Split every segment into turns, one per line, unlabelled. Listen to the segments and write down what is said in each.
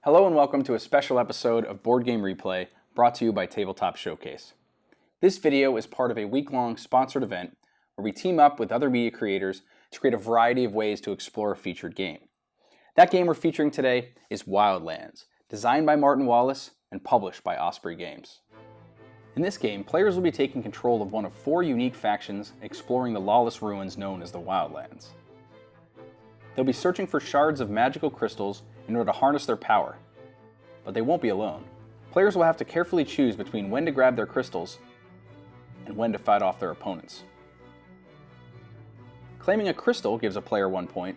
Hello and welcome to a special episode of Board Game Replay brought to you by Tabletop Showcase. This video is part of a week-long sponsored event where we team up with other media creators to create a variety of ways to explore a featured game. That game we're featuring today is Wildlands, designed by Martin Wallace and published by Osprey Games. In this game, players will be taking control of one of 4 unique factions exploring the lawless ruins known as the Wildlands. They'll be searching for shards of magical crystals in order to harness their power. But they won't be alone. Players will have to carefully choose between when to grab their crystals and when to fight off their opponents. Claiming a crystal gives a player 1 point,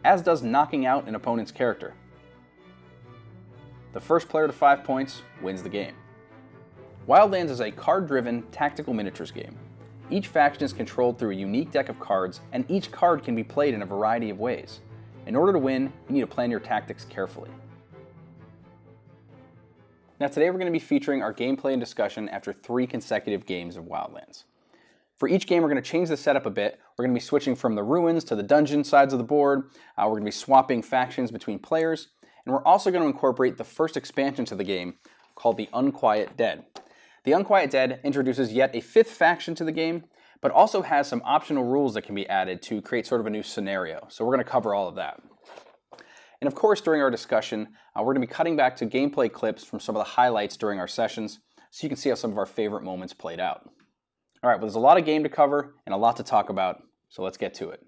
as does knocking out an opponent's character. The first player to 5 points wins the game. Wildlands is a card-driven tactical miniatures game. Each faction is controlled through a unique deck of cards, and each card can be played in a variety of ways. In order to win, you need to plan your tactics carefully. Now today we're going to be featuring our gameplay and discussion after 3 consecutive games of Wildlands. For each game we're going to change the setup a bit. We're going to be switching from the ruins to the dungeon sides of the board. We're going to be swapping factions between players. And we're also going to incorporate the first expansion to the game called the Unquiet Dead. The Unquiet Dead introduces yet a 5th faction to the game, but also has some optional rules that can be added to create sort of a new scenario. So we're going to cover all of that. And of course, during our discussion, we're going to be cutting back to gameplay clips from some of the highlights during our sessions, so you can see how some of our favorite moments played out. All right, well, there's a lot of game to cover and a lot to talk about, so let's get to it.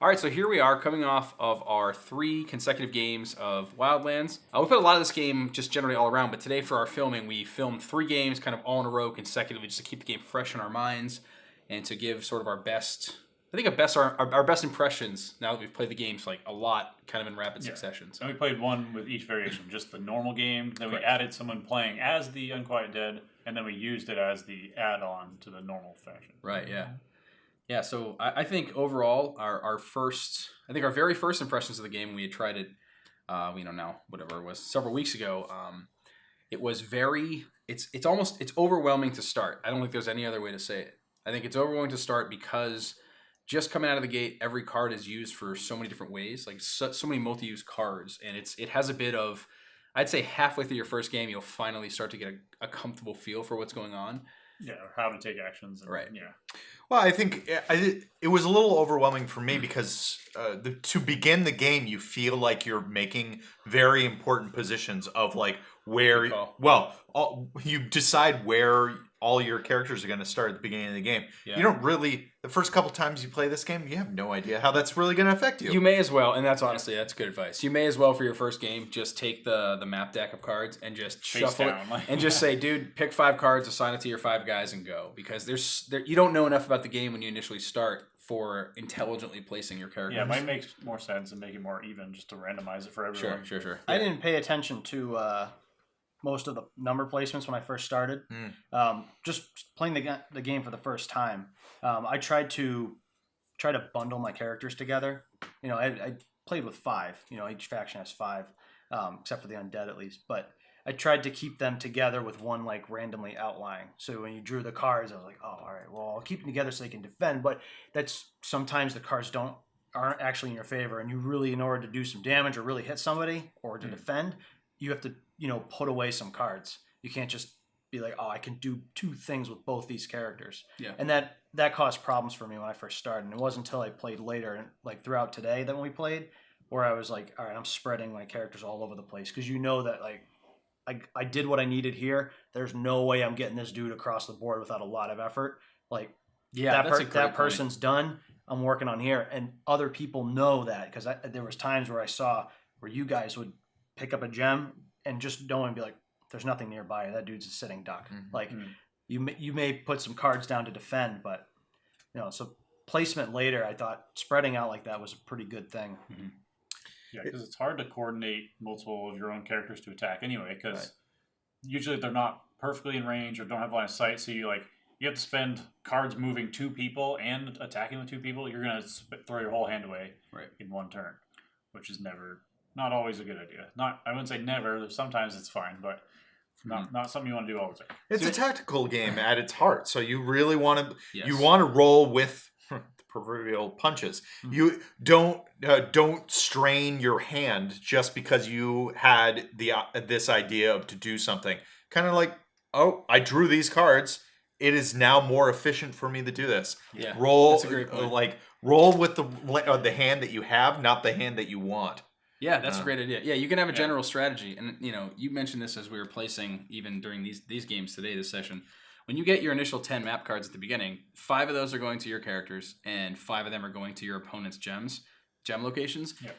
All right, so here we are coming off of our 3 consecutive games of Wildlands. We put a lot of this game just generally all around, but today for our filming, we filmed 3 games kind of all in a row consecutively just to keep the game fresh in our minds and to give sort of our best, our best impressions now that we've played the games like a lot kind of in rapid succession. So.
And we played one with each variation, just the normal game, then we added someone playing as the Unquiet Dead, and then we used it as the add-on to the normal faction.
Right, yeah. Yeah, so I think overall, our very first impressions of the game when we had tried it, now, whatever it was, several weeks ago, it was it's overwhelming to start. I don't think there's any other way to say it. I think it's overwhelming to start because just coming out of the gate, every card is used for so many different ways, like so many multi-use cards, and it has a bit of, I'd say halfway through your first game, you'll finally start to get a comfortable feel for what's going on.
Yeah, or how to take actions.
Right.
Yeah.
Well, I think it was a little overwhelming for me because to begin the game, you feel like you're making very important positions of like where, you decide where all your characters are going to start at the beginning of the game. Yeah. You don't really, the first couple times you play this game, you have no idea how that's really going to affect you.
You may as well, and that's good advice. You may as well for your first game just take the map deck of cards and just shuffle it and just say, dude, pick 5 cards, assign it to your 5 guys, and go. Because you don't know enough about the game when you initially start for intelligently placing your characters.
Yeah, it might make more sense and make it more even just to randomize it for everyone.
Sure. Yeah.
I didn't pay attention to most of the number placements when I first started. Just playing the game for the first time, I tried to bundle my characters together. I played with 5. Each faction has 5, except for the undead at least. But I tried to keep them together with one like randomly outlying. So when you drew the cards, I was like, oh, all right, well, I'll keep them together so they can defend. But that's sometimes the cards aren't actually in your favor, and you really, in order to do some damage or really hit somebody or to defend, you have to put away some cards. You can't just be like, oh, I can do 2 things with both these characters. Yeah. And that caused problems for me when I first started. And it wasn't until I played later, like throughout today, that when we played, where I was like, all right, I'm spreading my characters all over the place. Because that like I did what I needed here. There's no way I'm getting this dude across the board without a lot of effort. Like, that person's done. I'm working on here. And other people know that because there was times where I saw where you guys would pick up a gem and just go and be like, there's nothing nearby. That dude's a sitting duck. You may put some cards down to defend, but so placement later, I thought spreading out like that was a pretty good thing.
Yeah, because it's hard to coordinate multiple of your own characters to attack anyway, because usually they're not perfectly in range or don't have line of sight, so you have to spend cards moving 2 people and attacking the 2 people. You're going to throw your whole hand away in one turn, which is not always a good idea. I wouldn't say never. Sometimes it's fine, but not something you want to do all the time.
It's a tactical game at its heart, so you really want to roll with the proverbial punches. You don't strain your hand just because you had this idea of to do something. Kind of like, oh, I drew these cards. It is now more efficient for me to do this.
Yeah,
roll
that's a great point.
Roll with the hand that you have, not the hand that you want.
Yeah, that's a great idea. Yeah, you can have a general strategy, and you mentioned this as we were placing even during these games today, this session. When you get your initial 10 map cards at the beginning, 5 of those are going to your characters, and 5 of them are going to your opponent's gem locations.
Yeah.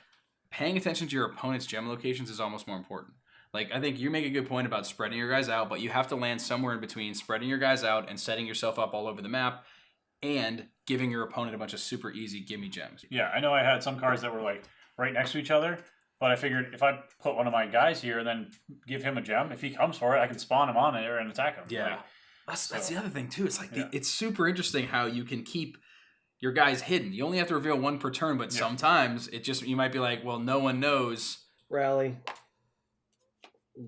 Paying attention to your opponent's gem locations is almost more important. Like, I think you make a good point about spreading your guys out, but you have to land somewhere in between spreading your guys out and setting yourself up all over the map and giving your opponent a bunch of super easy gimme gems.
Yeah, I know I had some cards that were like right next to each other, but I figured if I put one of my guys here and then give him a gem, if he comes for it, I can spawn him on there and attack him.
Yeah. That's the other thing, too. It's like it's super interesting how you can keep your guys hidden. You only have to reveal 1 per turn, but sometimes you might be like, well, no one knows.
Rally.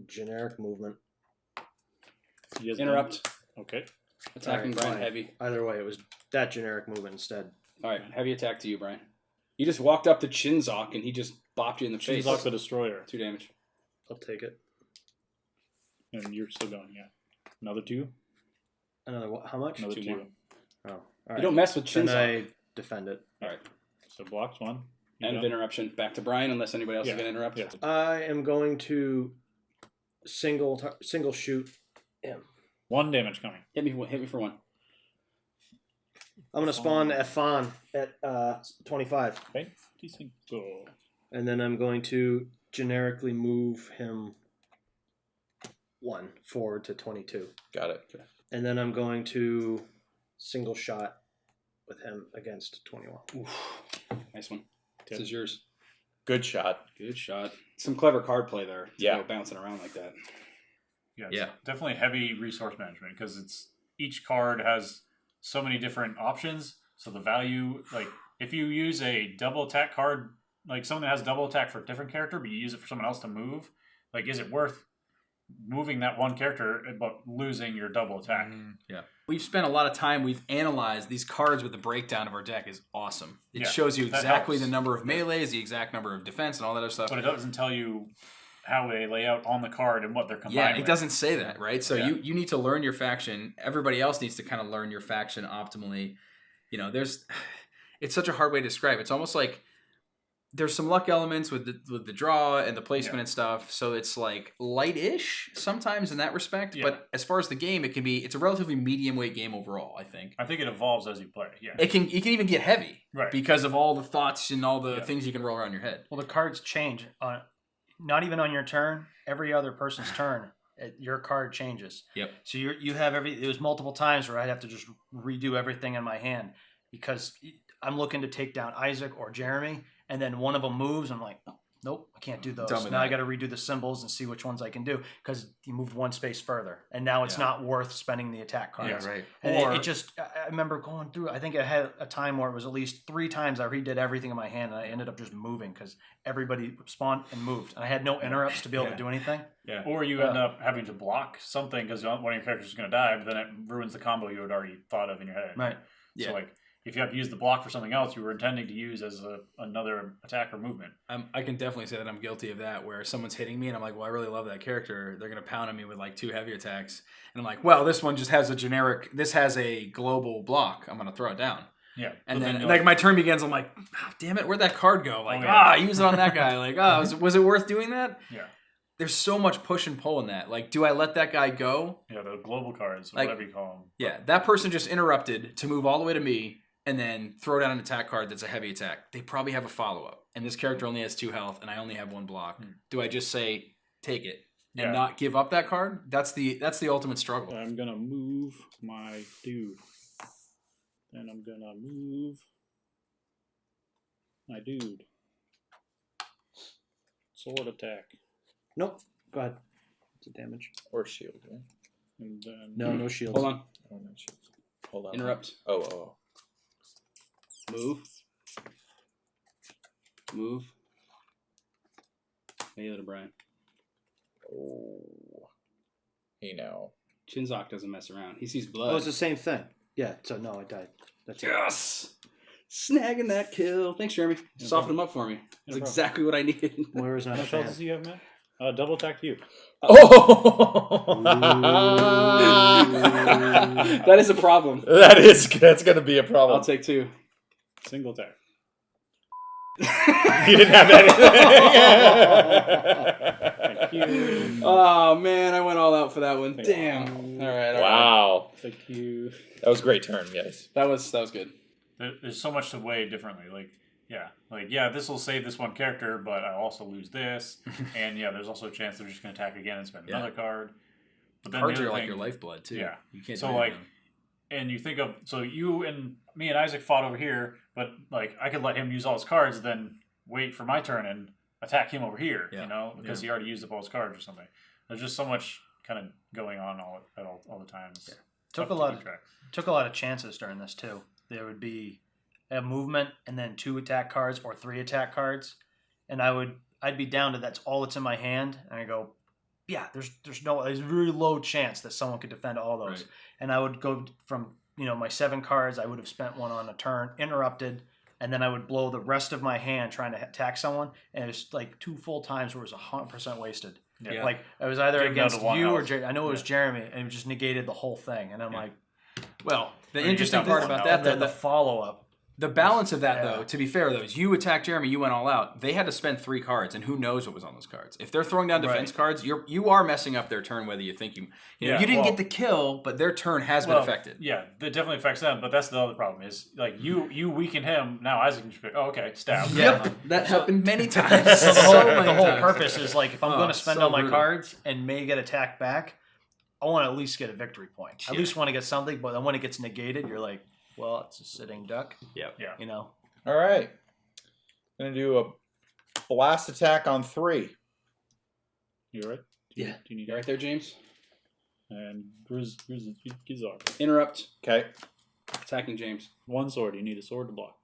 Generic movement.
Interrupt.
Okay.
Attacking
Right,
Brian
fine.
heavy.
Either way, it was that generic movement instead.
All right, heavy attack to you, Brian. You just walked up to Chinzok and he just bopped you in the face.
Chinzok's the destroyer.
2 damage.
I'll take it.
And you're still going, yeah. Another 2?
Another how much?
Another 2.
Oh, all right.
You don't mess with
Then
Chinzok.
I defend it.
All right.
So blocks 1.
End of interruption. Back to Brian, unless anybody else is going to interrupt.
Yeah.
I am going to single shoot him.
1 damage coming.
Hit me for 1.
I'm going to spawn F-Fon at 25.
Okay. Decent goal.
And then I'm going to generically move him 1 forward to 22.
Got it. Okay.
And then I'm going to single shot with him against 21.
Oof. Nice one. This is yours.
Good shot.
Good shot. Some clever card play there.
Yeah.
Bouncing around like that.
Yeah, definitely heavy resource management because each card has so many different options. So the value, like if you use a double attack card, like someone that has double attack for a different character, but you use it for someone else to move, like is it worth moving that one character but losing your double attack?
Yeah. We've spent a lot of time, we've analyzed these cards with the breakdown of our deck is awesome. It shows you exactly the number of melees, the exact number of defense, and all that other stuff.
But it doesn't tell you how they lay out on the card and what they're combined
Yeah, it
with.
doesn't say that, right? So you need to learn your faction. Everybody else needs to kind of learn your faction optimally. It's such a hard way to describe. It's almost like there's some luck elements with the draw and the placement and stuff. So it's like light-ish sometimes in that respect. Yeah. But as far as the game, it's a relatively medium weight game overall, I think.
I think it evolves as you play. Yeah.
It can even get heavy.
Right.
Because of all the thoughts and all the things you can roll around your head.
Well, the cards change on not even on your turn, every other person's turn. Your card changes.
Yep.
So you have it was multiple times where I'd have to just redo everything in my hand because I'm looking to take down Isaac or Jeremy, and then one of them moves. I'm like, nope, I can't do those. Now I got to redo the symbols and see which ones I can do because you moved 1 space further, and now it's not worth spending the attack cards.
Yeah, right.
And it just, I remember going through. I think I had a time where it was at least 3 times I redid everything in my hand, and I ended up just moving because everybody spawned and moved, and I had no interrupts to be able to do anything.
Yeah. Or you end up having to block something because one of your characters is going to die, but then it ruins the combo you had already thought of in your head.
Right.
So like, if you have to use the block for something else you were intending to use as another attack or movement.
I can definitely say that I'm guilty of that, where someone's hitting me and I'm like, well, I really love that character. They're going to pound on me with like 2 heavy attacks. And I'm like, well, this one just has this has a global block. I'm going to throw it down.
Yeah.
And then like my turn begins, I'm like, oh, damn it, where'd that card go? Like, use it on that guy. Like, was it worth doing that?
Yeah.
There's so much push and pull in that. Like, do I let that guy go?
Yeah, the global cards,
like,
whatever you call them.
Yeah, that person just interrupted to move all the way to me and then throw down an attack card that's a heavy attack. They probably have a follow-up. And this character only has 2 health, and I only have 1 block. Do I just say, take it, and not give up that card? That's the ultimate struggle.
I'm going to move my dude. Then I'm going to move my dude. Sword attack.
Nope. Go ahead. It's a damage.
Or shield, right?
And then
No shields.
Hold on.
Oh, no shield. Hold on.
Interrupt.
Oh.
Move. Move. Melee to Brian.
Oh. Hey, now.
Chinzok doesn't mess around. He sees
Oh,
blood.
it's the same thing. Yeah. So no, I died. That's it.
Yes! Snagging that kill. Thanks, Jeremy. Soften him up for me. That's exactly what I needed.
Moira's not
how
a
much
fan.
health does he have, man? Double attack to you.
Oh!
That is a problem.
That's going to be a problem.
I'll take 2.
Single attack.
You didn't have anything.
Thank you.
Oh, man. I went all out for that one.
Thank
Damn. All right.
Wow.
Thank you.
That was a great turn, guys.
That was good.
There's so much to weigh differently. Yeah, this will save this one character, but I'll also lose this. And yeah, there's also a chance they're just going to attack again and spend another card. But then
Cards
the
are
other
like
thing-
your lifeblood, too.
Yeah.
You can't
So
do
like,
anything.
and you think of, so you and me and Isaac fought over here, but like I could let him use all his cards, then wait for my turn and attack him over here, because he already used up all his cards or something. There's just so much kind of going on all the time. It's
Took
tough
a
to
lot
keep track.
Took a lot of chances during this too. There would be a movement and then 2 attack cards or 3 attack cards, and I'd be down to that's all that's in my hand, and I go, yeah, there's a very low chance that someone could defend all those,
Right.
and I would go from my 7 cards, I would have spent one on a turn, interrupted, and then I would blow the rest of my hand trying to attack someone, and it was like 2 full times where it was 100% wasted.
Yeah.
Like it was either
Get him down
against
to 1
you or
health.
I know it was Jeremy, and it just negated the whole thing, and I'm like,
Well, the
you
interesting
get
part
down to
about
one
that,
and then
though,
the follow up.
the balance of that,
Yeah.
though, to be fair, though, is you attacked Jeremy, you went all out. They had to spend 3 cards, and who knows what was on those cards. If they're throwing down defense
Right.
cards, you are messing up their turn, whether you think you
Yeah,
you didn't
well-
get the kill, but their turn has been affected.
Yeah, that definitely affects them. But that's the other problem is like you weaken him. Now Isaac can just be, oh, okay, stab.
Yeah, that happened many times.
So
So
the whole
many times.
purpose is like if I'm
Oh,
going to spend
so
all my
brutal.
cards and may get attacked back, I want to at least get a victory point. I at least want to get something. But then when it gets negated, you're like, well, it's a sitting duck.
Yeah.
All right. Gonna do a blast attack on 3.
You all right?
Yeah.
Do you need
You right there, James?
And Gizar.
Interrupt.
Okay.
Attacking James.
1 sword. You need a sword to block.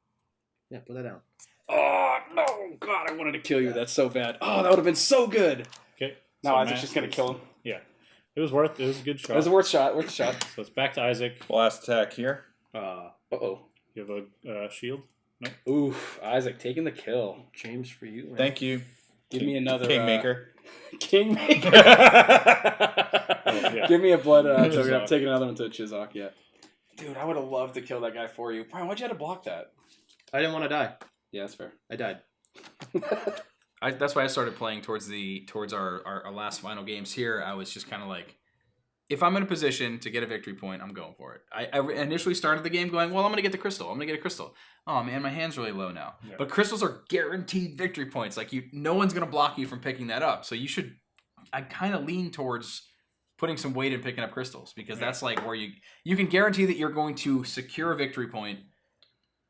Yeah, put that down.
Oh, no. God, I wanted to kill you. That's so bad. Oh, that would have been so good.
Okay.
Now
so
Isaac's
Matt
just going to
is-
kill him.
Yeah. It was a good shot.
It was a worth shot. Worth shot.
So it's back to Isaac.
Blast attack here.
Uh-oh.
You have a shield.
Oof. Isaac taking the kill.
James for you. Man.
Thank you.
Give me another...
Kingmaker.
Kingmaker.
Yeah.
Give me a blood token.
Chizok.
I'm taking another one to Chizok, yeah. Dude, I would have loved to kill that guy for you. Brian, why'd you have to block that?
I didn't want to die.
Yeah, that's fair.
I died.
That's why I started playing towards our last final games here. I was just kind of like, if I'm in a position to get a victory point, I'm going for it. I initially started the game going, well, I'm going to get the crystal. I'm going to get a crystal. Oh, man, my hand's really low now.
Yeah.
But crystals are guaranteed victory points. Like, no one's going to block you from picking that up. So I kind of lean towards putting some weight in picking up crystals because that's like where you can guarantee that you're going to secure a victory point.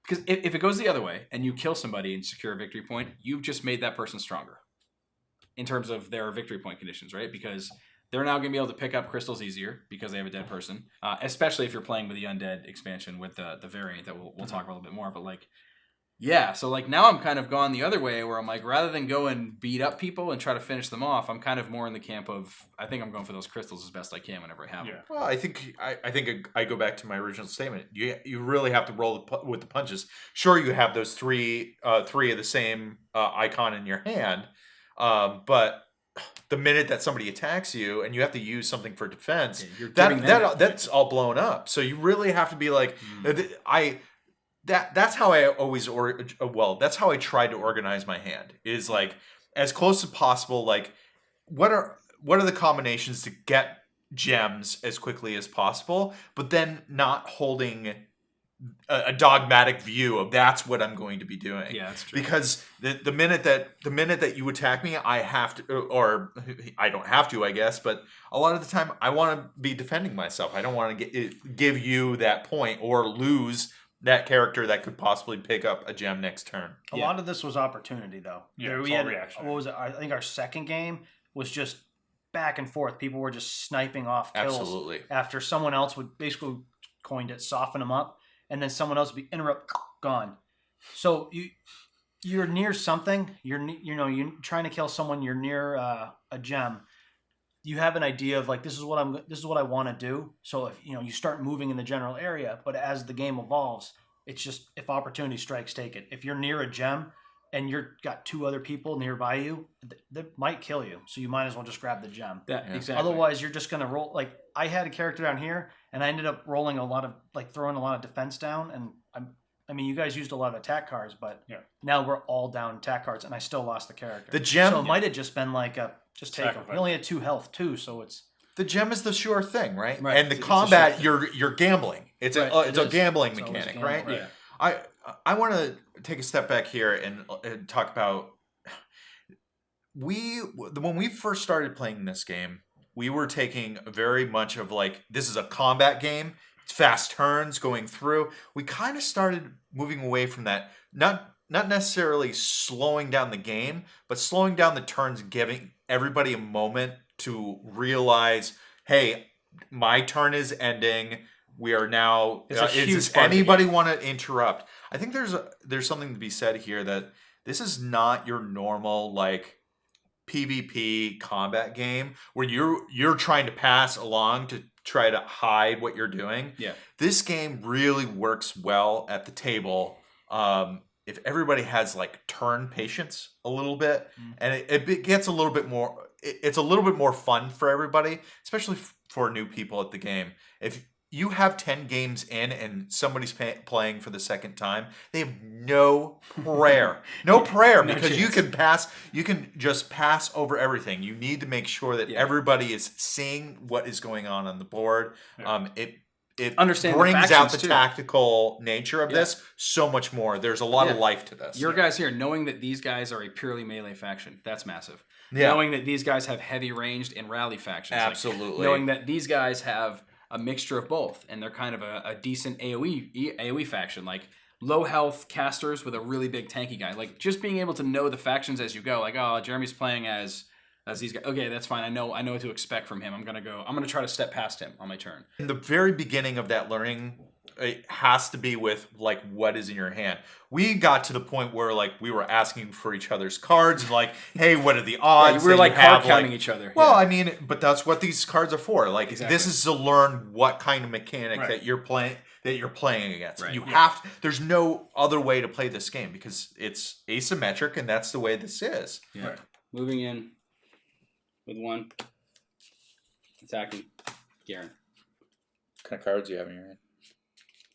Because if it goes the other way and you kill somebody and secure a victory point, you've just made that person stronger in terms of their victory point conditions, right? Because they're now going to be able to pick up crystals easier because they have a dead person, especially if you're playing with the undead expansion with the variant that we'll talk about a little bit more. But like, yeah, so like now I'm kind of gone the other way where I'm like, rather than go and beat up people and try to finish them off, I'm kind of more in the camp of I think I'm going for those crystals as best I can whenever I have them.
Well, I think I go back to my original statement. You really have to roll with the punches. Sure, you have those three of the same icon in your hand, but the minute that somebody attacks you and you have to use something for defense, that's all blown up. So you really have to be like That's how I always that's how I try to organize my hand is like as close as possible. Like what are the combinations to get gems as quickly as possible, but then not holding a dogmatic view of that's what I'm going to be doing.
Yeah, that's true.
Because the minute that you attack me, I have to, or I don't have to, I guess. But a lot of the time, I want to be defending myself. I don't want to give you that point or lose that character that could possibly pick up a gem next turn.
A lot of this was opportunity, though.
Yeah,
we
it's all
had
reaction.
what was it? I think our second game was just back and forth. People were just sniping off kills.
Absolutely.
After someone else would basically coined it, soften them up, and then someone else would be interrupt, gone. So you're near something. You're trying to kill someone. You're near a gem. You have an idea of like this is what I want to do. So if you start moving in the general area, but as the game evolves, it's just if opportunity strikes, take it. If you're near a gem and you've got 2 other people nearby you, that might kill you. So you might as well just grab the gem.
Exactly.
Otherwise, you're just gonna roll. Like I had a character down here, and I ended up rolling throwing a lot of defense down, and I mean, you guys used a lot of attack cards, but now we're all down attack cards, and I still lost the character.
The gem,
so it might have just been like just take them. We only had 2 health too, so it's
the gem is the sure thing, right?
Right.
And the
It's
combat, you're gambling. It's
Right,
it's a gambling
It's always
mechanic,
gambling,
right?
right.
I want to take a step back here and talk about when we first started playing this game, we were taking very much of like this is a combat game. It's fast turns going through. We kind of started moving away from that. Not necessarily slowing down the game, but slowing down the turns, giving everybody a moment to realize, hey, my turn is ending. We are now. Does anybody want to interrupt? I think there's something to be said here that this is not your normal like PvP combat game where you're trying to pass along to try to hide what you're doing.
Yeah. This
game really works well at the table. If everybody has like turn patience a little bit, and it gets a little bit more. It's a little bit more fun for everybody, especially for new people at the game. If you have 10 games in and somebody's playing for the second time, they have no prayer. No prayer because you can just pass over everything. You need to make sure that everybody is seeing what is going on the board. It
Understand
brings
the
out the
too.
Tactical nature of this so much more. There's a lot of life to this.
Your guys here, knowing that these guys are a purely melee faction, that's massive.
Yeah.
Knowing that these guys have heavy ranged and rally factions.
Absolutely.
Knowing that these guys have a mixture of both, and they're kind of a decent AoE faction, like low health casters with a really big tanky guy. Like just being able to know the factions as you go. Like, oh, Jeremy's playing as these guys. Okay, that's fine. I know what to expect from him. I'm gonna try to step past him on my turn.
In the very beginning of that learning, it has to be with like what is in your hand. We got to the point where like we were asking for each other's cards and like, hey, what are the odds?
We were like card counting each other.
Well, I mean, but that's what these cards are for. Like this is to learn what kind of mechanic that you're playing against.
Right.
You have to, there's no other way to play this game because it's asymmetric and that's the way this is.
Yeah. Right. Moving in with 1, attacking Garen.
What kind of cards do you have in your hand?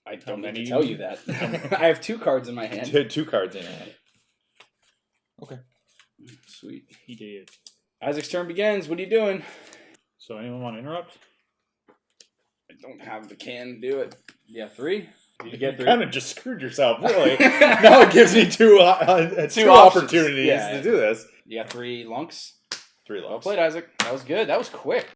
I don't need to tell you that. I have 2 cards in my hand.
2 cards in your hand. Okay.
Sweet.
He did.
Isaac's turn begins. What are you doing?
So anyone want to interrupt?
I don't have the can to do it. Yeah, 3.
You kind of just screwed yourself, really. Now it gives me two opportunities to do this.
You got 3 lunks.
3 lunks.
Well played, Isaac. That was good. That was quick.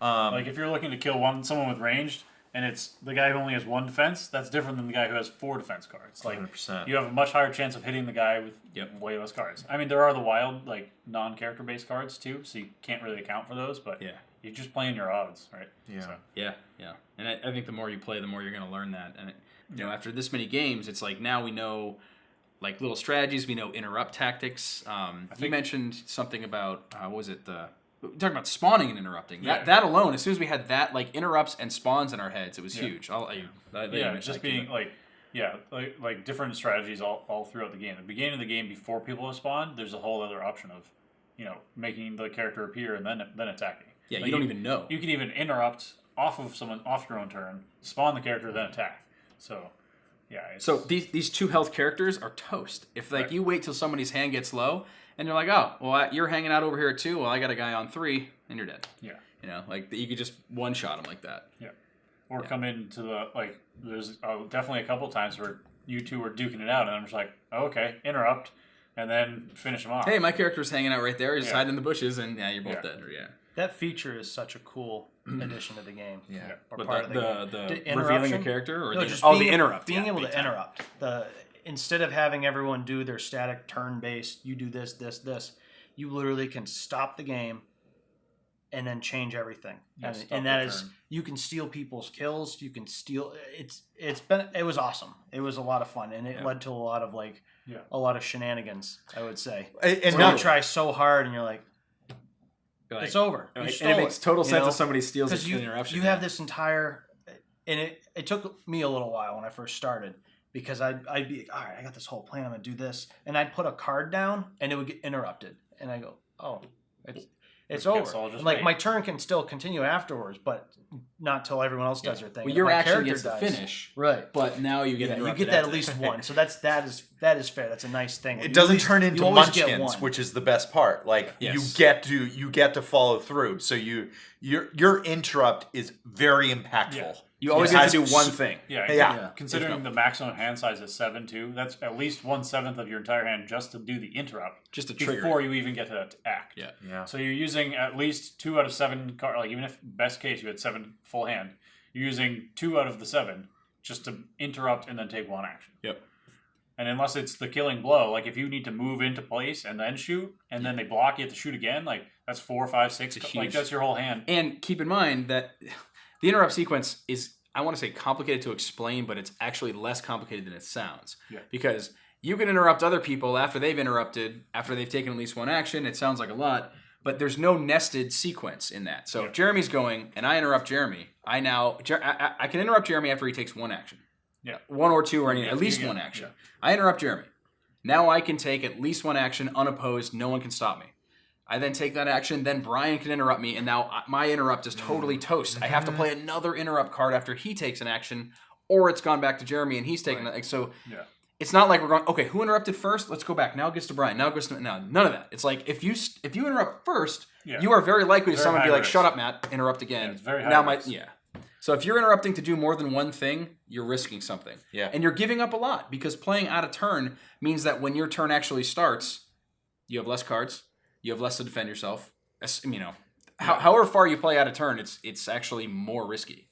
Like if you're looking to kill someone with ranged, and it's the guy who only has 1 defense, that's different than the guy who has 4 defense cards. Like
100%.
You have a much higher chance of hitting the guy with way less cards. I mean, there are the wild, like non-character based cards too, so you can't really account for those. But you're just playing your odds, right?
Yeah.
So.
Yeah. And I think the more you play, the more you're going to learn that. And after this many games, it's like now we know like little strategies. We know interrupt tactics. You mentioned something about what was it? We're talking about spawning and interrupting.
Yeah.
That alone, as soon as we had that, like interrupts and spawns in our heads, it was huge.
Just being like different strategies all throughout the game. At the beginning of the game, before people have spawned, there's a whole other option of, making the character appear and then attacking.
Yeah,
like
you don't even know.
You can even interrupt off of someone off your own turn, spawn the character, then attack. So. Yeah.
So these 2 health characters are toast. If you wait till somebody's hand gets low, and you're like, oh, well, you're hanging out over here at 2. Well, I got a guy on 3, and you're dead. Yeah. You could just one-shot him like that.
Yeah. Or come into the there's definitely a couple times where you 2 were duking it out, and I'm just like, oh, okay, interrupt, and then finish him off.
Hey, my character's hanging out right there. He's hiding in the bushes, and you're both dead.
That feature is such a cool addition to the game.
Yeah.
Or
But
part of the game.
the
The
revealing a
interruption?
character or
No,
the
just
the
being
interrupt.
Being
yeah,
able
big
to
time.
interrupt. Instead of having everyone do their static turn-based, you do this, you literally can stop the game and then change everything.
Yeah,
And that is, you can steal people's kills. You can steal. It was awesome. It was a lot of fun, and it led to a lot of a lot of shenanigans. I would say.
And
now you try so hard, and you're like, it's over. You
And
stole
it makes total sense
know?
if somebody steals
Because
an interruption.
you have this entire, and it took me a little while when I first started because I'd be all right. I got this whole plan. I'm gonna do this, and I'd put a card down, and it would get interrupted, and I go, oh, it's over.
I'll just
And, like
wait.
my turn can still continue afterwards, but not till everyone else does their thing.
Well,
And
your
my
action
character
gets the
dies.
finish,
right?
but now you get
You
interrupted
get that
after
at least
that.
one. So that is fair. That's a nice thing.
It doesn't turn into
you always get
munchkins,
one.
which is the best part. Like
Yes.
you get to follow through. So your interrupt is very impactful.
Yeah.
You always
Yeah.
get to do one thing.
Yeah.
Considering the maximum hand size is 7 too, that's at least 1/7 of your entire hand just to do the interrupt.
Just to trigger
before you even get to act.
Yeah.
So you're using at least 2 out of 7 cards. Like even if best case you had 7 full hand, you're using 2 out of the 7 just to interrupt and then take 1 action.
Yep.
And unless it's the killing blow, like if you need to move into place and then shoot, and then they block, you have to shoot again. Like that's 4, 5, 6.
It's
Like
huge.
that's your whole hand.
And keep in mind that the interrupt sequence is, I want to say, complicated to explain, but it's actually less complicated than it sounds.
Yeah.
Because you can interrupt other people after they've interrupted, after they've taken at least one action. It sounds like a lot, but there's no nested sequence in that. So if Jeremy's going and I interrupt Jeremy, I can interrupt Jeremy after he takes 1 action.
Yeah.
1 or 2 or anything, at
You
least
get-
1 action.
yeah.
I interrupt Jeremy. Now I can take at least 1 action unopposed. No one can stop me. I then take that action. Then Brian can interrupt me, and now my interrupt is totally toast. I have to play another interrupt card after he takes an action, or it's gone back to Jeremy and he's taken it. So it's not like we're going, okay, who interrupted first? Let's go back. Now it gets to Brian. Now it goes to none of that. It's like if you interrupt first, you are very likely to
Very
someone be
high
like,
risk.
"Shut up, Matt! Interrupt again."
Yeah, it's very high
now
risk.
So if you're interrupting to do more than one thing, you're risking something.
Yeah.
And you're giving up a lot because playing out of turn means that when your turn actually starts, you have less cards, you have less to defend yourself. However far you play out of turn, it's actually more risky.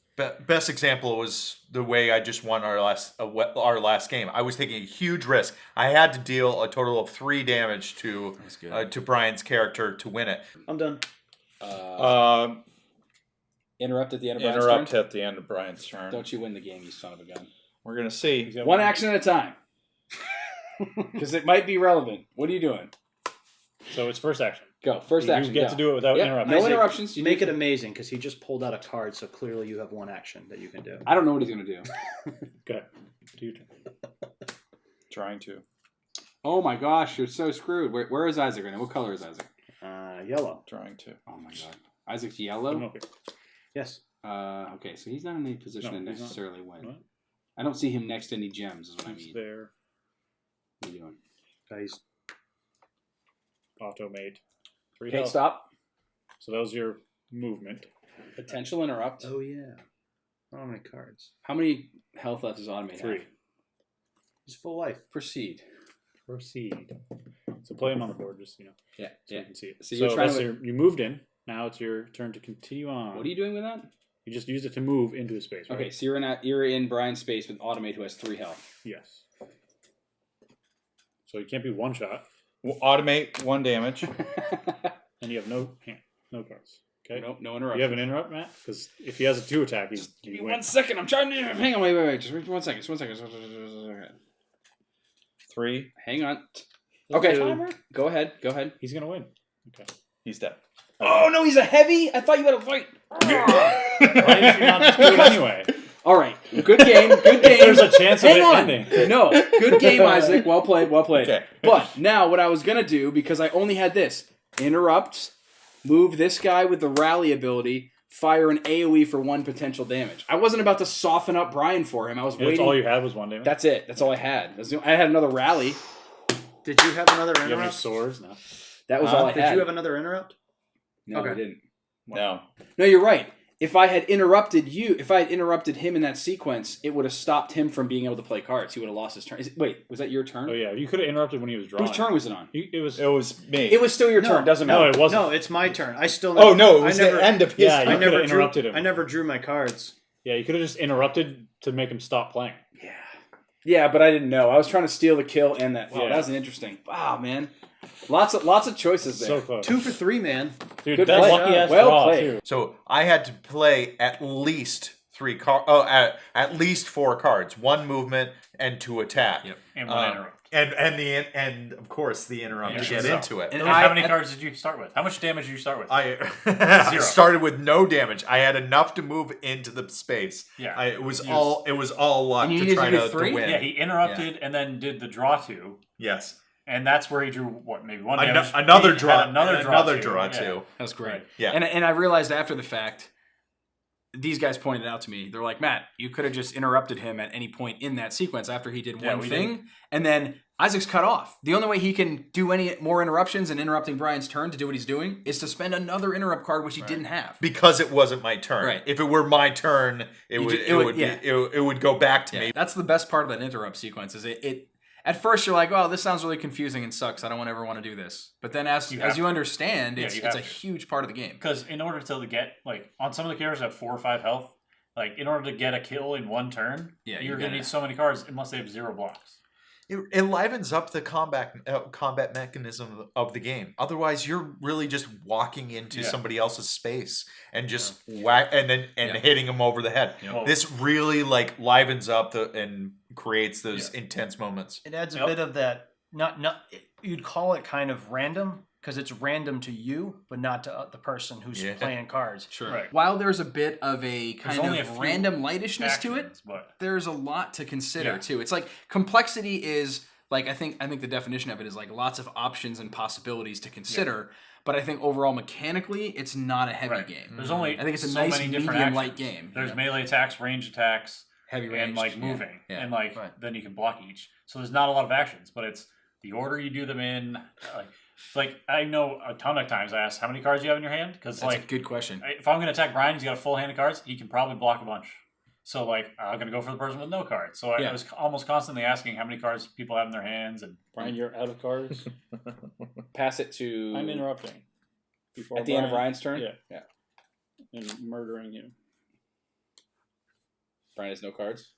Best example was the way I just won our last game. I was taking a huge risk. I had to deal a total of 3 damage to Brian's character to win it.
I'm done.
Interrupt at the end of Brian's
Interrupt
turn.
at the end of Brian's turn.
Don't you win the game, you son of a gun.
We're gonna see.
1 action at a time. Because it might be relevant. What are you doing?
So it's first action.
Go. First
You
action.
get
go.
to do it without
Yep,
interrupting.
No
Isaac,
interruptions. You
Make
do-
it amazing because he just pulled out a card, so clearly you have 1 action that you can do.
I don't know what he's going to do.
Go ahead. Do your turn.
Trying to.
Oh my gosh, you're so screwed. Where is Isaac right now? What color is Isaac?
Yellow.
Trying to.
Oh my god. Isaac's
Come
yellow?
up here.
Yes.
Okay, so he's not in any position
No,
to
he's not.
necessarily win.
What?
I don't see him next to any gems, is what I
He's
mean.
there.
What are you doing?
He's
Auto-made. 3
Okay,
health.
stop.
So that was your movement.
Potential interrupt.
Oh yeah. How many cards?
How many health left does Automate
3.
have?
He's full life.
Proceed.
Proceed. So play him on the board, just
Yeah,
so
yeah.
you can see it.
So you're trying
that's
to-
you moved in. Now it's your turn to continue on.
What are you doing with that?
You just used it to move into a space, right?
Okay, so you're in Brian's space with Automate, who has 3 health.
Yes. So you can't be one shot,
We'll automate 1 damage.
and you have no cards. Okay.
Nope, no interrupt.
You have an interrupt, Matt? Because if he has a 2 attack,
Give me
you
1
win.
second. I'm trying to. Hang on, wait. Just 1 second. 1 second.
3.
Hang on. Okay.
Timer?
Go ahead.
He's gonna win. Okay.
He's dead.
Oh no, he's a heavy. I thought you had a fight.
Why did you not just do it anyway?
All right. Good game. Good game.
There's a chance of
Hang
it
on.
ending.
No. Good game, Isaac. Well played.
Okay.
But now what I was gonna do, because I only had this, interrupt, move this guy with the rally ability, fire an AoE for 1 potential damage. I wasn't about to soften up Brian for him. I was
That's
waiting.
all you had was 1 damage?
That's it. That's all I had. I had another rally.
Did you have another
You have any
interrupt?
swords? No.
That was all I
Did
had.
you have another interrupt?
No, I
Okay.
didn't.
No.
No, you're right. if I had interrupted him in that sequence, it would have stopped him from being able to play cards. He would have lost his turn. Wait, was that your turn?
Oh yeah, you could have interrupted when he was drawing.
Whose turn was it on?
It was
me.
It was still your turn. Doesn't matter.
No, it wasn't.
No, it's my turn. I still.
Oh no, it was the end of his.
Yeah,
turn.
you could have interrupted him.
I never drew my cards.
Yeah, you could have just interrupted to make him stop playing.
Yeah, but I didn't know. I was trying to steal the kill and that. Wow,
Yeah.
that was an interesting. Wow, man. Lots of choices there.
So close.
2 for 3, man.
Dude,
Good
that
play.
lucky ass
Well
draw
played.
too.
So I had to play at least 3 cards. At least 4 cards. 1 movement and 2 attack.
Yep.
And 1 interrupt.
And of course the interrupt to get into it.
And
How many cards did you start with? How much damage did you start with?
I started with no damage. I had enough to move into the space.
Yeah.
It was all luck
And you
to
needed
try
to do
to
3?
win.
Yeah, he interrupted and then did the draw 2.
Yes.
And that's where he drew, what, maybe 1 damage?
Another
He
draw.
had Another draw
too.
Yeah.
That's great.
Yeah.
And I realized after the fact, these guys pointed out to me. They're like, Matt, you could have just interrupted him at any point in that sequence after he did one
we
thing,
did.
and then Isaac's cut off. The only way he can do any more interruptions and interrupting Brian's turn to do what he's doing is to spend another interrupt card, which he didn't have.
Because it wasn't my turn.
Right.
If it were my turn, it would go back to me.
That's the best part of that interrupt sequence. Is it at first you're like, oh, this sounds really confusing and sucks. I don't ever want to do this. But then as you understand, it's a huge part of the game.
Because in order to get, like, on some of the characters that have 4 or 5 health, like, in order to get a kill in 1 turn, you're going to need so many cards unless they have 0 blocks.
It livens up the combat mechanism of the game. Otherwise, you're really just walking into somebody else's space and just whack and hitting them over the head.
Yeah.
This really livens up and creates those intense moments.
It adds a bit of that. Not you'd call it kind of random because it's random to you, but not to the person who's playing cards.
Sure.
Right.
While there's a bit of a
There's
kind
only
of
a few
random lightishness to it,
actions, but
there's a lot to consider too. It's like complexity is like I think the definition of it is like lots of options and possibilities to consider. But I think overall mechanically, it's not a heavy game.
There's only
I think it's a
so
nice
many different
medium light
actions.
game.
There's melee attacks, range attacks,
heavy range,
and like moving,
Yeah.
and like then you can block each. So there's not a lot of actions, but it's the order you do them in. Like I know a ton of times I ask how many cards you have in your hand because
That's
like
a good question.
if I'm going to attack Brian, he's got a full hand of cards. He can probably block a bunch. So like I'm going to go for the person with no cards. So I was almost constantly asking how many cards people have in their hands. And
Brian, you're out of cards.
Pass it to.
I'm interrupting.
At the end of Ryan's turn.
Yeah. And murdering him.
Brian has no cards.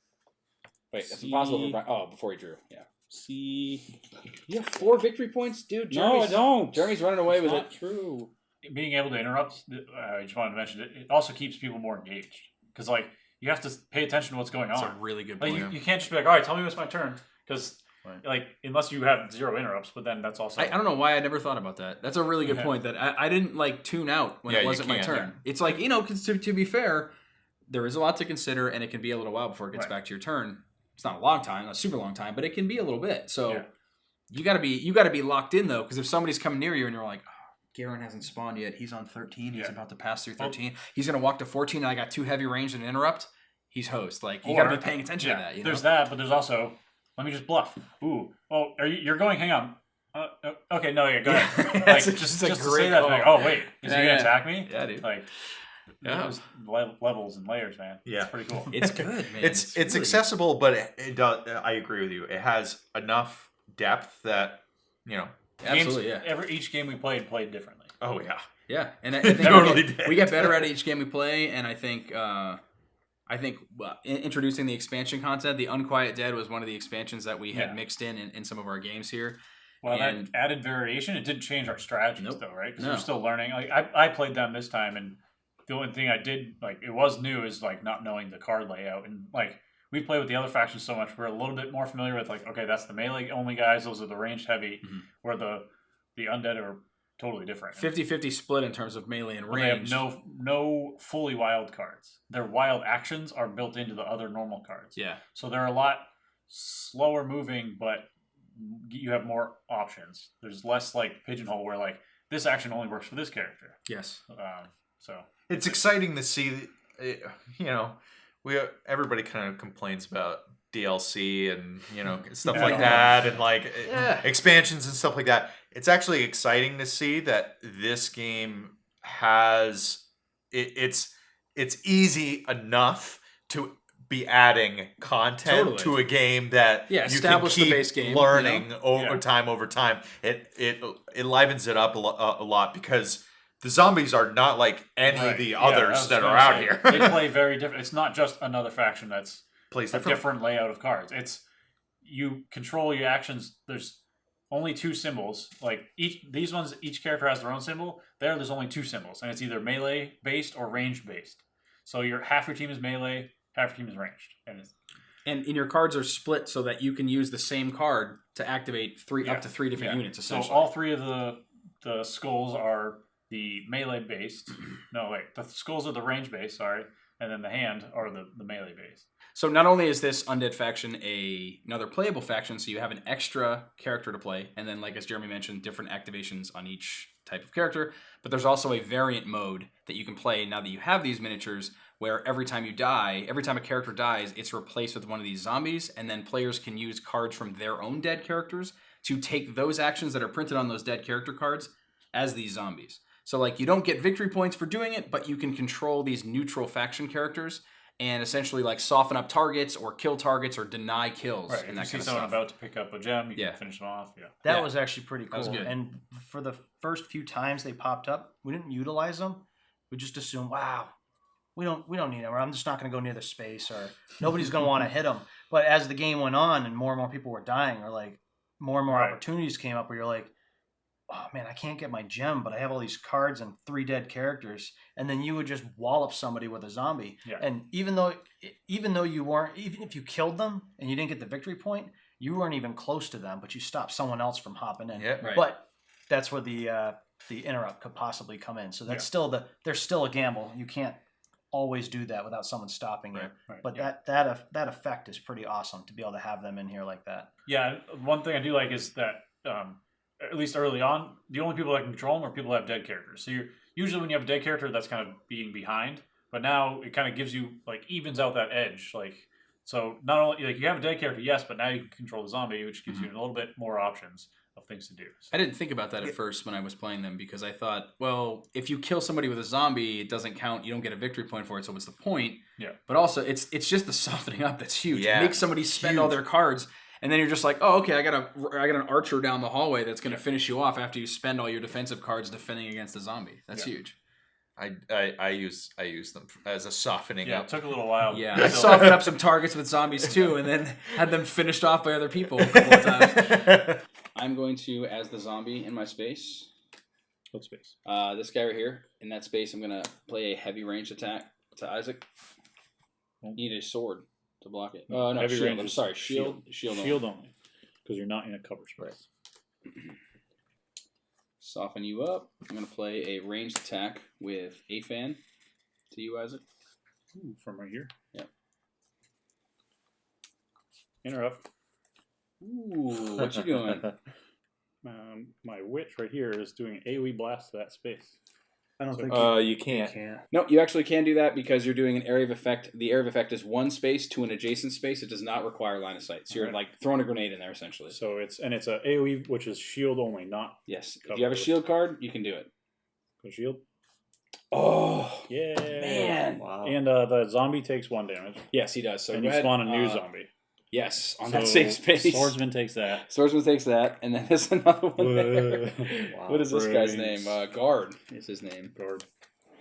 Wait, that's impossible for Brian. Oh, before he drew. Yeah.
See.
You have 4 victory points, dude.
No, I don't.
Jeremy's running away with
Not
it.
true.
being able to interrupt, I just wanted to mention it. It also keeps people more engaged because like you have to pay attention to what's going on.
That's a really good
Like
point.
you can't just be like, all right, tell me what's my turn because. Right. Like, unless you have 0 interrupts, but then that's also...
I don't know why I never thought about that. That's a really good point, that I didn't, like, tune out when it wasn't my turn. Yeah. It's like, you know, to be fair, there is a lot to consider, and it can be a little while before it gets back to your turn. It's not a long time, a super long time, but it can be a little bit. So you gotta be locked in, though, because if somebody's coming near you and you're like, oh, Garen hasn't spawned yet, he's on 13, he's about to pass through 13, he's going to walk to 14, and I got 2 heavy range and an interrupt, he's host. Like, you gotta be paying attention to that. You know?
There's that, but there's also... Let me just bluff. Ooh. Oh, you're going? Hang on. Okay, no, go ahead. Like, just to say that. Like, oh, wait. Is he going to attack me?
Yeah, dude.
Like, those levels and layers, man.
Yeah.
It's pretty cool.
It's good, man.
It's really accessible, but it does. I agree with you. It has enough depth that, you know.
Absolutely,
Each game we played differently.
Oh, yeah.
Yeah. And I think we get better at each game we play, and I think... introducing the expansion content, the Unquiet Dead was one of the expansions that we had mixed in some of our games here.
Well, that added variation. It didn't change our strategies, though, right? Because we're still learning. Like I played them this time, and the only thing I did, like, it was new, is like not knowing the card layout. And like we play with the other factions so much, we're a little bit more familiar with like, okay, that's the melee only guys. Those are the ranged heavy, where the undead are totally different.
50-50 split in terms of melee and range.
They have no fully wild cards. Their wild actions are built into the other normal cards.
Yeah.
So they're a lot slower moving, but you have more options. There's less like pigeonhole where like this action only works for this character.
Yes.
So
it's exciting to see. You know, everybody kind of complains about DLC and stuff like that, and like expansions and stuff like that. It's actually exciting to see that this game has it's it's easy enough to be adding content to a game that you can
establish
keep
the base game,
learning over time. It livens it up a lot because the zombies are not like any of the others that are out here.
They play very different. It's not just another faction that's
plays
a different layout of cards. It's you control your actions. There's only 2 symbols. Like each character has their own symbol. There's only 2 symbols, and it's either melee based or range based. So half your team is melee, half your team is ranged,
and your cards are split so that you can use the same card to activate up to 3 different units. Essentially,
so all 3 of the skulls are the melee based. No, wait, the skulls are the range based. Sorry, and then the hand are the melee based.
So not only is this undead faction another playable faction, so you have an extra character to play, and then, like as Jeremy mentioned, different activations on each type of character, but there's also a variant mode that you can play now that you have these miniatures, where every time a character dies, it's replaced with one of these zombies, and then players can use cards from their own dead characters to take those actions that are printed on those dead character cards as these zombies. So like you don't get victory points for doing it, but you can control these neutral faction characters and essentially like soften up targets or kill targets or deny kills.
Right.
And
if you see someone about to pick up a gem, you can finish them off. Yeah.
That was actually pretty cool.
That was good.
And for the first few times they popped up, we didn't utilize them. We just assumed, wow, we don't need them. Or I'm just not going to go near the space, or nobody's going to want to hit them. But as the game went on and more people were dying, or like more and more opportunities came up where you're like, oh man, I can't get my gem, but I have all these cards and 3 dead characters, and then you would just wallop somebody with a zombie.
Yeah.
And even if you killed them and you didn't get the victory point, you weren't even close to them, but you stopped someone else from hopping in.
Yeah.
Right.
But that's where the interrupt could possibly come in. So that's there's still a gamble. You can't always do that without someone stopping you.
Right.
But that effect is pretty awesome to be able to have them in here like that.
Yeah. One thing I do like is that. At least early on, the only people that can control them are people who have dead characters. So usually when you have a dead character, that's kind of being behind. But now it kind of gives you, like, evens out that edge. Like, so not only, like, you have a dead character, yes, but now you can control the zombie, which gives you a little bit more options of things to do. So.
I didn't think about that at first when I was playing them, because I thought, well, if you kill somebody with a zombie, it doesn't count. You don't get a victory point for it, so what's the point?
Yeah.
But also, it's just the softening up that's huge.
Yeah.
It makes somebody spend all their cards. And then you're just like, oh, okay, I got an archer down the hallway that's going to finish you off after you spend all your defensive cards defending against the zombie. That's huge.
I use them as a softening up.
It took a little while.
Yeah, I softened up some targets with zombies too, and then had them finished off by other people a couple of times. I'm going to, as the zombie in my space.
What space?
This guy right here. In that space, I'm going to play a heavy ranged attack to Isaac. You need a sword to block it. No,
heavy
shield.
range
I'm
is
sorry, shield.
Shield only. Because you're not in a cover space.
Soften you up. I'm going to play a ranged attack with a fan to you, Isaac.
Ooh, from right here?
Yep.
Interrupt.
Ooh, what you doing?
My witch right here is doing AoE blast to that space.
I don't think
you can't.
No, you actually can do that because you're doing an area of effect. The area of effect is one space to an adjacent space. It does not require line of sight. So you're like throwing a grenade in there essentially.
So it's a AoE which is shield only, not
Yes. If you have a shield card, you can do it.
go shield.
Oh,
Yeah,
man.
Wow.
And the zombie takes 1 damage,
Yes, he does. So
and
go
you
ahead.
spawn a new zombie.
Yes, on
So
that same space.
Swordsman takes that.
Swordsman takes that, and then there's another one there.
Wow.
What is this guy's name?
Brains.
Guard is his name.
Guard.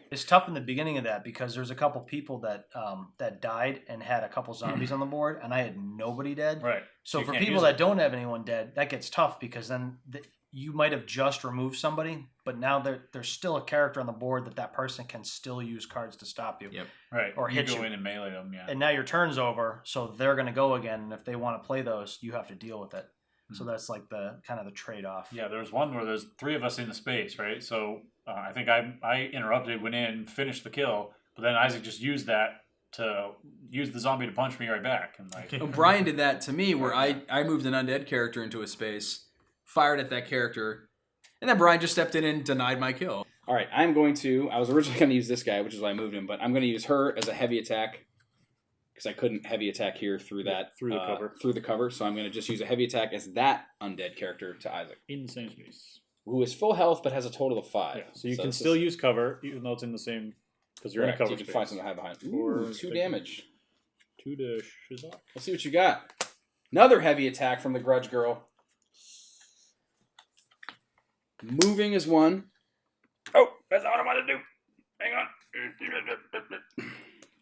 It's tough in the beginning of that because there's a couple people that died and had a couple zombies on the board, and I had nobody dead.
Right.
So
You
for
can't
people
use
that
it.
don't have anyone dead, that gets tough because then you might have just removed somebody, but now there's still a character on the board that person can still use cards to stop you.
Yep.
Right.
Or
you
hit
go
you.
in and melee them, yeah.
And now your turn's over, so they're going to go again. And if they want to play those, you have to deal with it. So that's like the kind of the trade-off.
Yeah, there's one where there's 3 of us in the space, right? So I think I interrupted, went in, finished the kill, but then Isaac just used that to use the zombie to punch me right back. And like,
Brian did that to me where I moved an undead character into a space, fired at that character, and then Brian just stepped in and denied my kill. All right, I was originally going to use this guy, which is why I moved him, but I'm going to use her as a heavy attack because I couldn't heavy attack here through the cover. So I'm going to just use a heavy attack as that undead character to Isaac,
In the same space.
who is full health but has a total of 5.
Yeah, so you can still use cover, even though it's in the same Because you're in a cover
You can
space.
find something to hide behind.
Or
Ooh, 2 damage.
2 to Shizak.
Let's see what you got. Another heavy attack from the Grudge Girl. Moving is 1. Oh, that's not what I want to do. Hang on.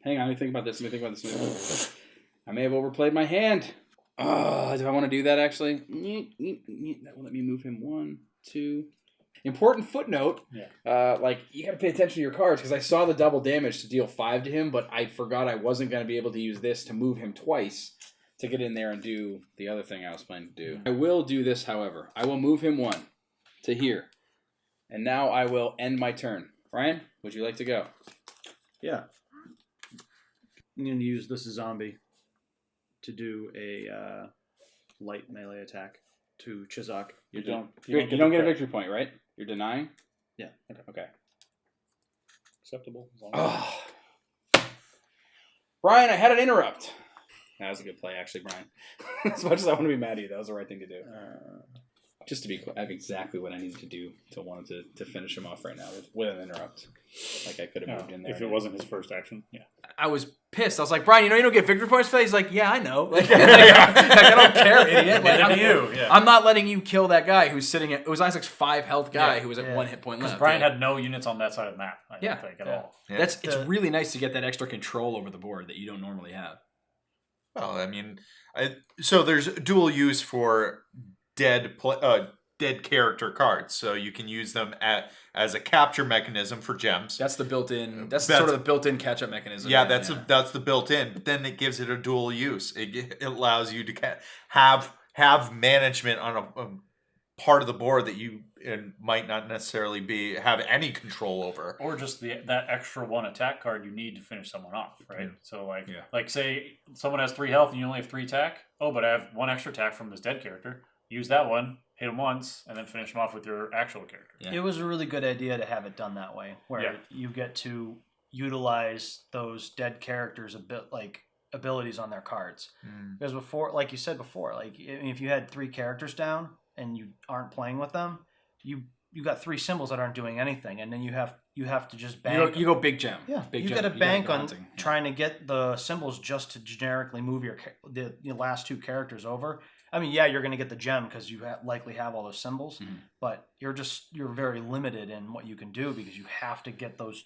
Hang on, let me think about this. I may have overplayed my hand. Do I want to do that, actually? That will let me move him 1, 2. Important footnote.
Yeah.
You got to pay attention to your cards, because I saw the double damage to deal 5 to him, but I forgot I wasn't going to be able to use this to move him twice to get in there and do the other thing I was planning to do. I will do this, however. I will move him 1 to here. And now I will end my turn. Ryan, would you like to go?
Yeah. I'm going to use this zombie to do a light melee attack to Chizak.
You don't get a victory point, right? You're denying?
Yeah.
Okay.
Acceptable.
Brian, I had an interrupt. That was a good play, actually, Brian. As much as I want to be mad at you, that was the right thing to do. Just to be clear, I have exactly what I needed to do to want to finish him off right now with an interrupt. Like I could have moved in there.
If it wasn't his first action, yeah.
I was pissed. I was like, Brian, you don't get victory points for that? He's like, yeah, I know. I don't care, idiot. I'm not letting you kill that guy who's sitting at... It was Isaac's 5 health guy who was at 1 hit point left.
Because Brian had no units on that side of the map, I don't think, at all.
Yeah. It's really nice to get that extra control over the board that you don't normally have.
Well, I mean, so there's dual use for dead character cards, so you can use them as a capture mechanism for gems.
That's the built-in. That's sort of the built-in catch-up mechanism.
Yeah, that's the built-in. But then it gives it a dual use. It allows you to have management on a part of the board that you might not necessarily have any control over,
or just that extra 1 attack card you need to finish someone off, right? So like say someone has 3 health and you only have 3 attack. Oh, but I have 1 extra attack from this dead character. Use that one, hit him once, and then finish him off with your actual character.
Yeah. It was a really good idea to have it done that way, where you get to utilize those dead characters a bit like abilities on their cards. Because before, like you said before, like if you had 3 characters down and you aren't playing with them, you got 3 symbols that aren't doing anything, and then you have to just bank.
You go big gem.
Yeah,
big
you
gem.
got to bank on trying to get the symbols just to generically move the last 2 characters over. I mean, yeah, you're going to get the gem because you likely have all those symbols, but you're very limited in what you can do because you have to get those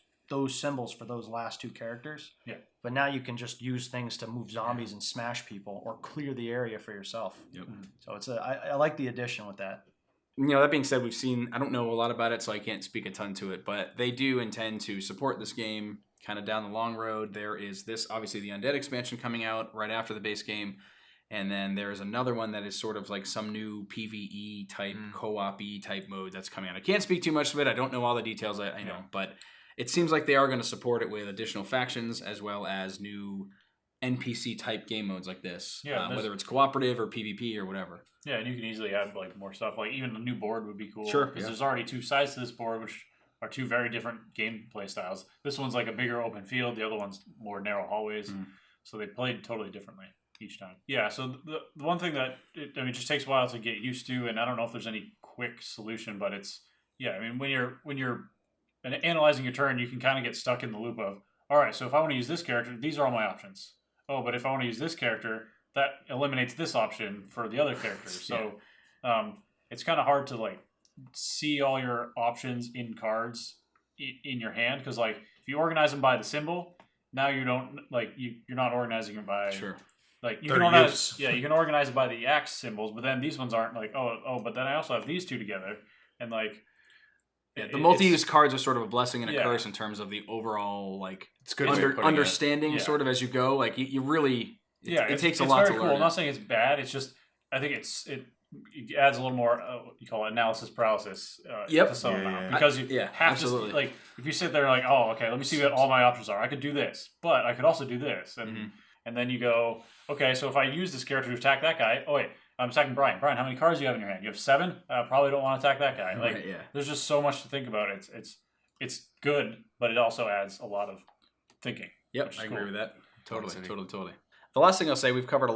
symbols for those last 2 characters.
Yeah.
But now you can just use things to move zombies and smash people or clear the area for yourself.
Yep.
So I like the addition with that.
That being said, we've seen, I don't know a lot about it, so I can't speak a ton to it, but they do intend to support this game kind of down the long road. There is this, obviously, the Undead expansion coming out right after the base game. And then there is another one that is sort of like some new PvE type, co-op-y type mode that's coming out. I can't speak too much of it. I don't know all the details. I know, but it seems like they are going to support it with additional factions as well as new NPC type game modes like this. Yeah, whether it's cooperative or PvP or whatever.
Yeah, and you can easily add like more stuff. Like even a new board would be cool.
Sure.
Because there's already 2 sides to this board, which are 2 very different gameplay styles. This one's like a bigger open field. The other one's more narrow hallways. So they played totally differently each time. Yeah, so the one thing that it just takes a while to get used to, and I don't know if there's any quick solution, but it's when you're analyzing your turn, you can kind of get stuck in the loop of, all right, so if I want to use this character, these are all my options. Oh, but if I want to use this character, that eliminates this option for the other characters. So it's kind of hard to like see all your options in cards in your hand, because like if you organize them by the symbol, now you don't you're not organizing them by like you can organize you can organize it by the axe symbols, but then these ones aren't like but then I also have these 2 together, and like
the multi-use cards are sort of a blessing and a curse in terms of the overall like
it's good
understanding sort of as you go. Like you really it takes a lot to learn.
Cool. I'm not saying it's bad. It's just I think it adds a little more you call it analysis paralysis to some amount, because you have to like if you sit there like let me see what all my options are. I could do this, but I could also do this, and then you go, okay, so if I use this character to attack that guy, I'm attacking Brian. Brian, how many cards do you have in your hand? You have 7? Probably don't want to attack that guy. Like, there's just so much to think about. It's good, but it also adds a lot of thinking.
Yep, I agree with that. Totally. The last thing I'll say, we've covered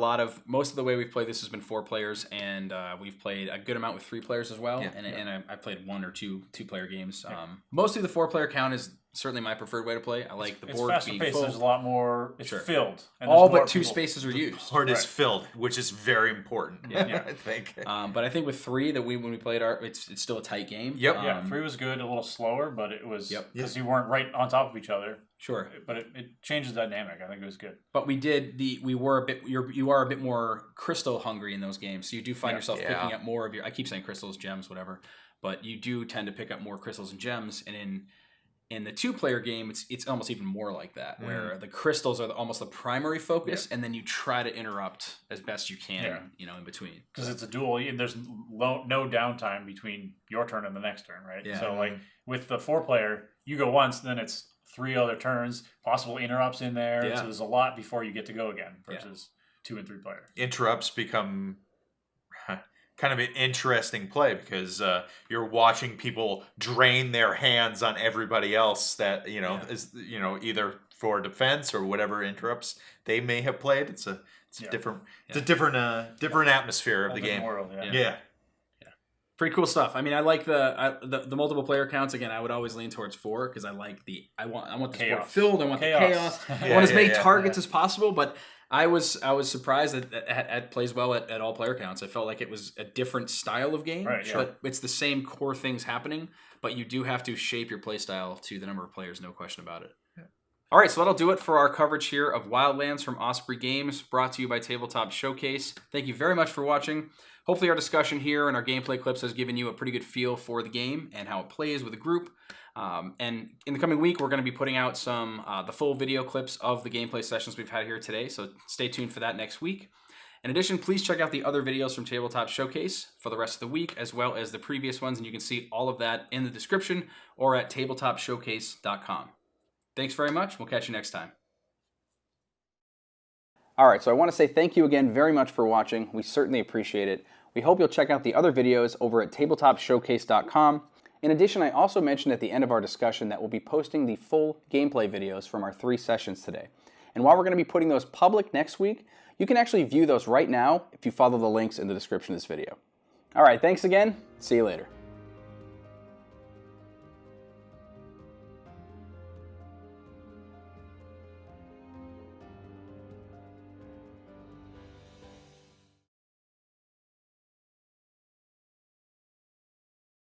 most of the way we've played this has been 4 players, and we've played a good amount with 3 players as well. And I played 1 or 2 2-player games. Mostly the 4-player count is certainly my preferred way to play. I like the
It's
board
faster
being
paced.
full.
There's a lot more. It's
Sure.
filled. And
All
there's more
but 2
people.
spaces are used.
Board is
Right.
filled, which is very important.
Yeah.
I think.
But I think with 3 that when we played it's still a tight game.
Yep.
Yeah, 3 was good. A little slower, but it was
Yep.
because you weren't right on top of each other.
Sure.
But it changes the dynamic. I think it was good.
But you are a bit more crystal hungry in those games. So you do find yourself picking up more of I keep saying crystals, gems, whatever. But you do tend to pick up more crystals and gems, and in the 2-player game, it's almost even more like that, where the crystals are almost the primary focus, and then you try to interrupt as best you can, in between.
Because it's a duel, and there's no downtime between your turn and the next turn, right?
Yeah.
So like with the 4-player, you go once, then it's 3 other turns, possible interrupts in there.
Yeah.
So there's a lot before you get to go again versus 2 and 3-player.
Interrupts become kind of an interesting play because you're watching people drain their hands on everybody else that is either for defense or whatever interrupts they may have played. It's a different different atmosphere of the game.
World,
Yeah.
Pretty cool stuff. I mean, I like the multiple player counts. Again, I would always lean towards 4 because I like I want the board filled. I want the chaos. I want as many targets as possible. But I was surprised that it plays well at all player counts. I felt like it was a different style of game, but it's the same core things happening. But you do have to shape your play style to the number of players, no question about it. Yeah. All right, so that'll do it for our coverage here of Wildlands from Osprey Games, brought to you by Tabletop Showcase. Thank you very much for watching. Hopefully our discussion here and our gameplay clips has given you a pretty good feel for the game and how it plays with a group. And in the coming week, we're going to be putting out some the full video clips of the gameplay sessions we've had here today, so stay tuned for that next week. In addition, please check out the other videos from Tabletop Showcase for the rest of the week, as well as the previous ones, and you can see all of that in the description or at tabletopshowcase.com. Thanks very much. We'll catch you next time.
All right, so I want to say thank you again very much for watching. We certainly appreciate it. We hope you'll check out the other videos over at tabletopshowcase.com. In addition, I also mentioned at the end of our discussion that we'll be posting the full gameplay videos from our 3 sessions today. And while we're going to be putting those public next week, you can actually view those right now if you follow the links in the description of this video. All right, thanks again. See you later.